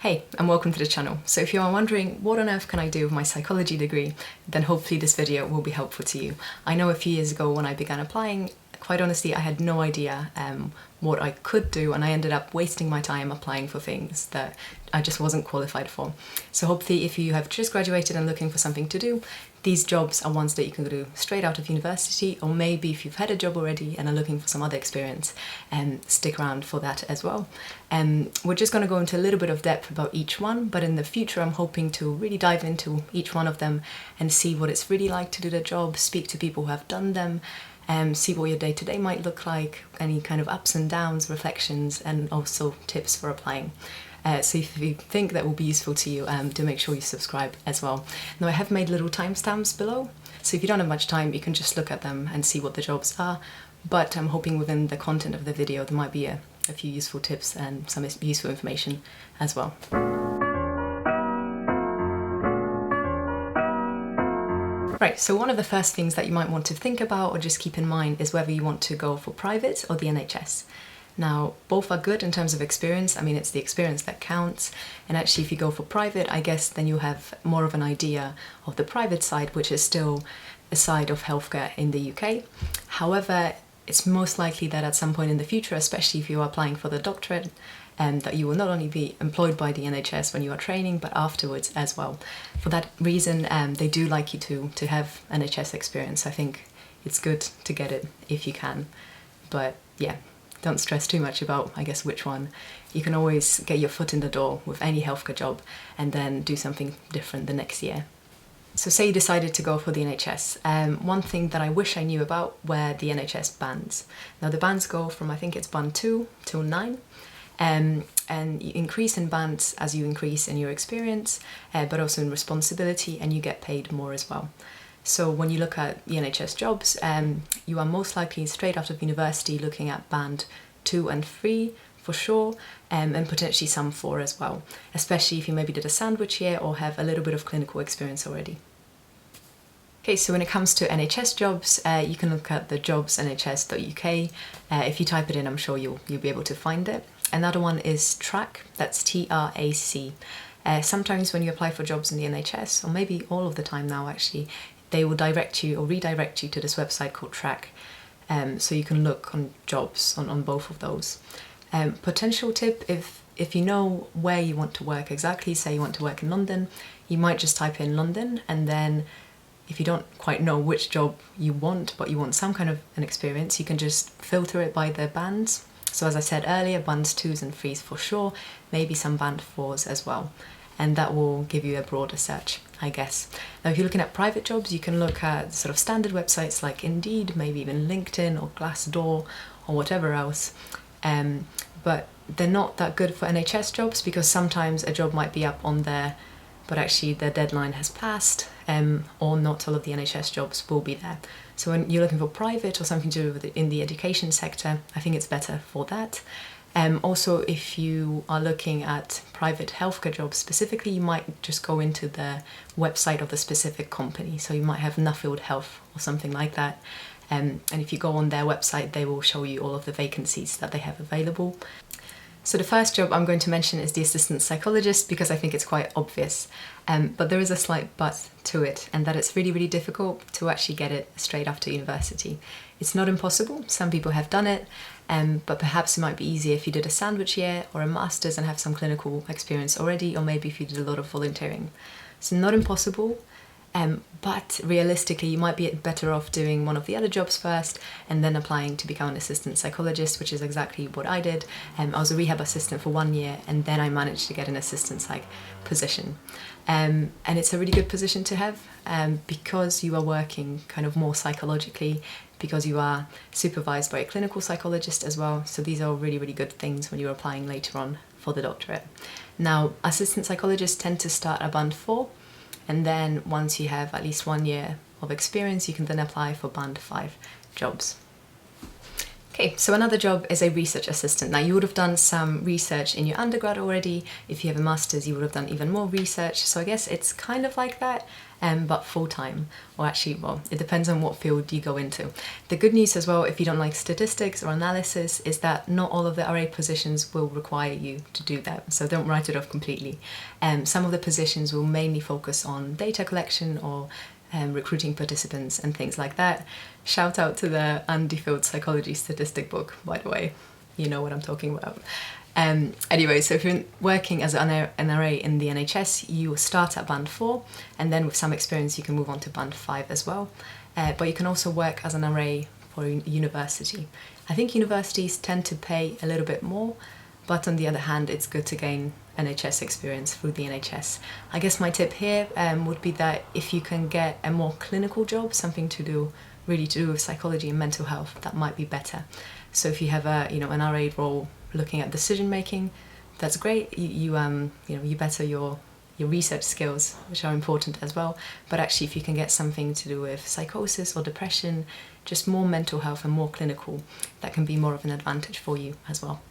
Hey, and welcome to the channel. So if you are wondering what on earth can I do with my psychology degree, then hopefully this video will be helpful to you. I know a few years ago when I began applying, quite honestly, I had no idea what I could do, and I ended up wasting my time applying for things that I just wasn't qualified for. So hopefully if you have just graduated and looking for something to do, these jobs are ones that you can do straight out of university, or maybe if you've had a job already and are looking for some other experience, stick around for that as well. We're just going to go into a little bit of depth about each one, but in the future I'm hoping to really dive into each one of them and see what it's really like to do the job, speak to people who have done them, see what your day-to-day might look like, any kind of ups and downs, reflections, and also tips for applying. So if you think that will be useful to you, do make sure you subscribe as well. Now I have made little timestamps below, so if you don't have much time you can just look at them and see what the jobs are, but I'm hoping within the content of the video there might be a few useful tips and some useful information as well. Right, so one of the first things that you might want to think about or just keep in mind is whether you want to go for private or the NHS. Now, both are good in terms of experience. I mean, it's the experience that counts. And actually, if you go for private, I guess then you have more of an idea of the private side, which is still a side of healthcare in the UK. However, it's most likely that at some point in the future, especially if you are applying for the doctorate, that you will not only be employed by the NHS when you are training, but afterwards as well. For that reason, they do like you to have NHS experience. I think it's good to get it if you can. But yeah, don't stress too much about, I guess, which one. You can always get your foot in the door with any healthcare job and then do something different the next year. So say you decided to go for the NHS. One thing that I wish I knew about were the NHS bands. Now the bands go from, I think it's band 2 till 9. And you increase in bands as you increase in your experience, but also in responsibility, and you get paid more as well. So when you look at the NHS jobs, you are most likely straight out of university looking at band 2 and 3 for sure, and potentially some 4 as well, especially if you maybe did a sandwich year or have a little bit of clinical experience already. Okay, so when it comes to NHS jobs, you can look at the jobs.nhs.uk. If you type it in, I'm sure you'll be able to find it. Another one is TRAC, that's T-R-A-C. Sometimes when you apply for jobs in the NHS, or maybe all of the time now actually, they will direct you or redirect you to this website called TRAC. So you can look on jobs on both of those. Potential tip, if you know where you want to work exactly, say you want to work in London, you might just type in London, and then if you don't quite know which job you want, but you want some kind of an experience, you can just filter it by the bands. So as I said earlier, bands 2s and 3s for sure, maybe some band 4s as well. And that will give you a broader search, I guess. Now, if you're looking at private jobs, you can look at sort of standard websites like Indeed, maybe even LinkedIn or Glassdoor or whatever else. But they're not that good for NHS jobs because sometimes a job might be up on there, but actually the deadline has passed, or not all of the NHS jobs will be there. So when you're looking for private or something to do with in the education sector, I think it's better for that. Also, if you are looking at private healthcare jobs specifically, you might just go into the website of the specific company. So you might have Nuffield Health or something like that. And if you go on their website, they will show you all of the vacancies that they have available. So the first job I'm going to mention is the assistant psychologist because I think it's quite obvious, but there is a slight but to it, and that it's really, really difficult to actually get it straight after university. It's not impossible, some people have done it, but perhaps it might be easier if you did a sandwich year or a master's and have some clinical experience already, or maybe if you did a lot of volunteering. It's not impossible, but realistically you might be better off doing one of the other jobs first and then applying to become an assistant psychologist, which is exactly what I did. I was a rehab assistant for 1 year and then I managed to get an assistant psych position. And it's a really good position to have because you are working kind of more psychologically, because you are supervised by a clinical psychologist as well. So these are really, really good things when you're applying later on for the doctorate. Now, assistant psychologists tend to start at band 4. And then once you have at least 1 year of experience, you can then apply for band 5 jobs. Okay, so another job is a research assistant. Now you would have done some research in your undergrad already. If you have a master's, you would have done even more research. So I guess it's kind of like that, but full-time. Or actually, well, it depends on what field you go into. The good news as well, if you don't like statistics or analysis, is that not all of the RA positions will require you to do that. So don't write it off completely. Some of the positions will mainly focus on data collection or recruiting participants and things like that. Shout out to the Andy Field Psychology statistic book, by the way. You know what I'm talking about. Anyway, so if you're working as an RA in the NHS, you start at band 4, and then with some experience you can move on to band 5 as well. But you can also work as an RA for university. I think universities tend to pay a little bit more, but on the other hand, it's good to gain NHS experience through the NHS. I guess my tip here would be that if you can get a more clinical job, something to do with psychology and mental health, that might be better. So if you have an RA role looking at decision making, that's great. You better your research skills, which are important as well. But actually, if you can get something to do with psychosis or depression, just more mental health and more clinical, that can be more of an advantage for you as well.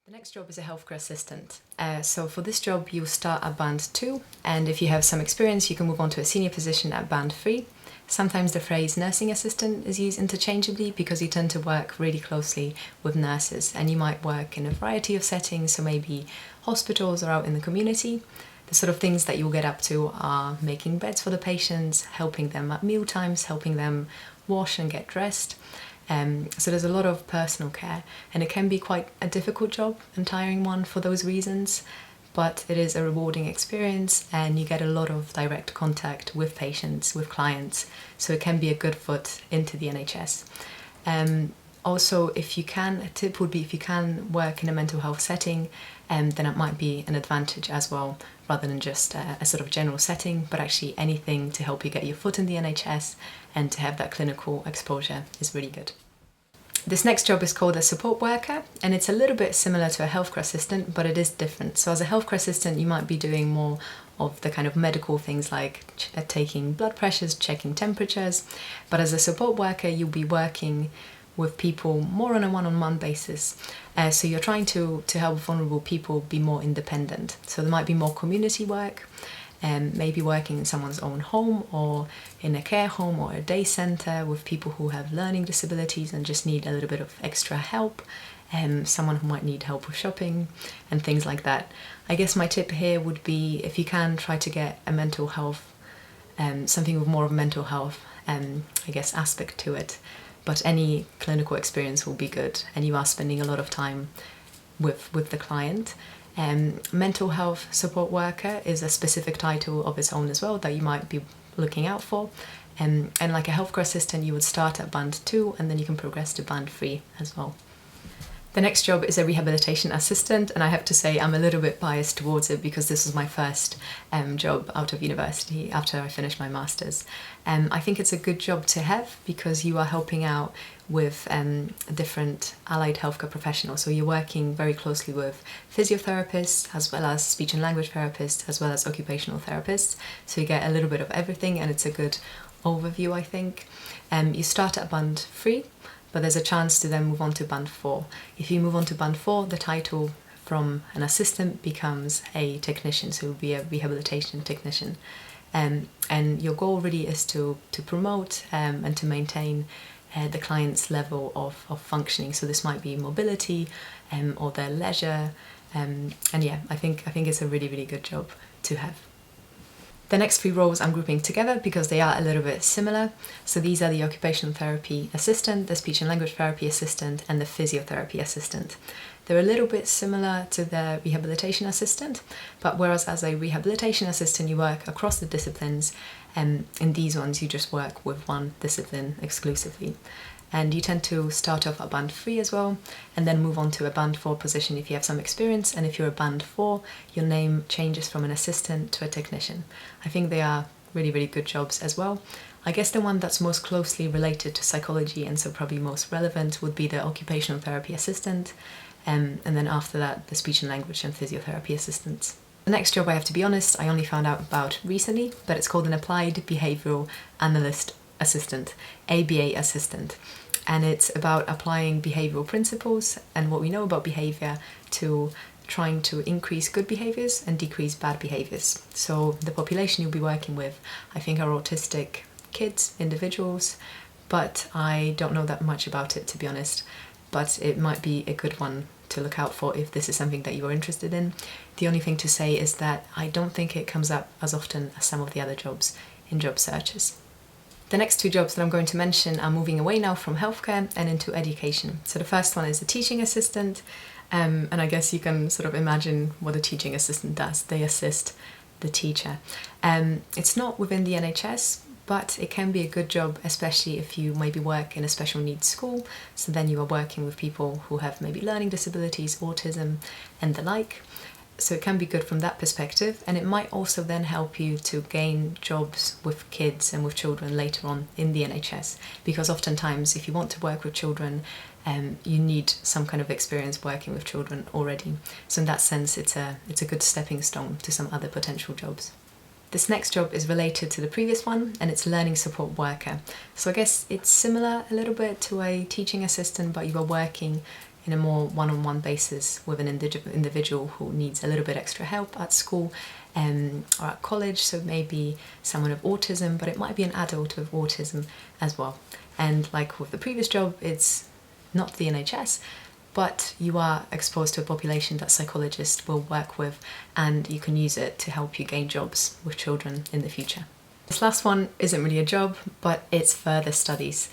The next job is a healthcare assistant. So for this job, you'll start at band 2, and if you have some experience, you can move on to a senior position at band 3. Sometimes the phrase nursing assistant is used interchangeably because you tend to work really closely with nurses, and you might work in a variety of settings, so maybe hospitals or out in the community. The sort of things that you'll get up to are making beds for the patients, helping them at meal times, helping them wash and get dressed. So there's a lot of personal care, and it can be quite a difficult job and tiring one for those reasons, but it is a rewarding experience and you get a lot of direct contact with patients, with clients, so it can be a good foot into the NHS. Also, a tip would be if you can work in a mental health setting, then it might be an advantage as well, rather than just a sort of general setting, but actually anything to help you get your foot in the NHS and to have that clinical exposure is really good. This next job is called a support worker, and it's a little bit similar to a healthcare assistant, but it is different. So as a healthcare assistant, you might be doing more of the kind of medical things like taking blood pressures, checking temperatures, but as a support worker, you'll be working with people more on a one-on-one basis. So you're trying to help vulnerable people be more independent. So there might be more community work, maybe working in someone's own home or in a care home or a day centre with people who have learning disabilities and just need a little bit of extra help, someone who might need help with shopping and things like that. I guess my tip here would be, if you can, try to get a mental health, something with more of a mental health aspect to it. But any clinical experience will be good, and you are spending a lot of time with the client. Mental health support worker is a specific title of its own as well that you might be looking out for. And like a healthcare assistant, you would start at band 2 and then you can progress to band 3 as well. The next job is a rehabilitation assistant, and I have to say I'm a little bit biased towards it because this was my first job out of university after I finished my master's. I think it's a good job to have because you are helping out with different allied healthcare professionals. So you're working very closely with physiotherapists as well as speech and language therapists as well as occupational therapists. So you get a little bit of everything, and it's a good overview, I think. You start at band 3. But there's a chance to then move on to band 4. If you move on to band 4, the title from an assistant becomes a technician, so it will be a rehabilitation technician. And your goal really is to promote and to maintain the client's level of functioning. So this might be mobility or their leisure. And yeah, I think it's a really, really good job to have. The next 3 roles I'm grouping together because they are a little bit similar. So these are the occupational therapy assistant, the speech and language therapy assistant, and the physiotherapy assistant. They're a little bit similar to the rehabilitation assistant, but whereas as a rehabilitation assistant you work across the disciplines, in these ones you just work with one discipline exclusively. And you tend to start off at band 3 as well, and then move on to a band 4 position if you have some experience, and if you're a band 4, your name changes from an assistant to a technician. I think they are really, really good jobs as well. I guess the one that's most closely related to psychology and so probably most relevant would be the occupational therapy assistant, and then after that the speech and language and physiotherapy assistants. The next job, I have to be honest, I only found out about recently, but it's called an Applied Behavioural Analyst Assistant, ABA Assistant. and it's about applying behavioural principles and what we know about behaviour to trying to increase good behaviours and decrease bad behaviours. So the population you'll be working with, I think, are autistic kids, individuals, but I don't know that much about it, to be honest, but it might be a good one to look out for if this is something that you are interested in. The only thing to say is that I don't think it comes up as often as some of the other jobs in job searches. The next two jobs that I'm going to mention are moving away now from healthcare and into education. So the first one is a teaching assistant, and I guess you can sort of imagine what a teaching assistant does. They assist the teacher. It's not within the NHS, but it can be a good job, especially if you maybe work in a special needs school. So then you are working with people who have maybe learning disabilities, autism, and the like. So it can be good from that perspective, and it might also then help you to gain jobs with kids and with children later on in the NHS, because oftentimes if you want to work with children, you need some kind of experience working with children already. So in that sense, it's a good stepping stone to some other potential jobs. This next job is related to the previous one, and it's learning support worker. So I guess it's similar a little bit to a teaching assistant, but you are working in a more one-on-one basis with an individual who needs a little bit extra help at school or at college. So maybe someone with autism, but it might be an adult with autism as well. And like with the previous job, it's not the NHS, but you are exposed to a population that psychologists will work with, and you can use it to help you gain jobs with children in the future. This last one isn't really a job, but it's further studies.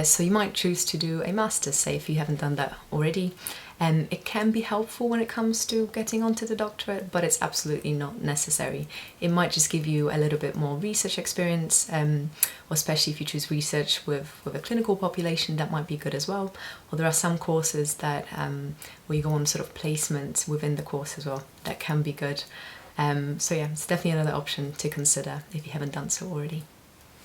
So you might choose to do a master's, say, if you haven't done that already. It can be helpful when it comes to getting onto the doctorate, but it's absolutely not necessary. It might just give you a little bit more research experience, or especially if you choose research with a clinical population, that might be good as well. Or there are some courses that where you go on sort of placement within the course as well, that can be good. So yeah, it's definitely another option to consider if you haven't done so already.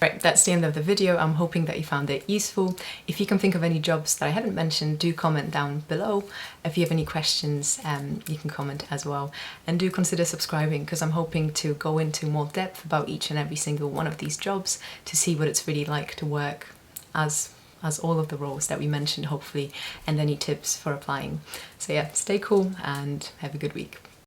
Right, that's the end of the video. I'm hoping that you found it useful. If you can think of any jobs that I haven't mentioned, do comment down below. If you have any questions, you can comment as well. And do consider subscribing, because I'm hoping to go into more depth about each and every single one of these jobs to see what it's really like to work as all of the roles that we mentioned, hopefully, and any tips for applying. So yeah, stay cool and have a good week.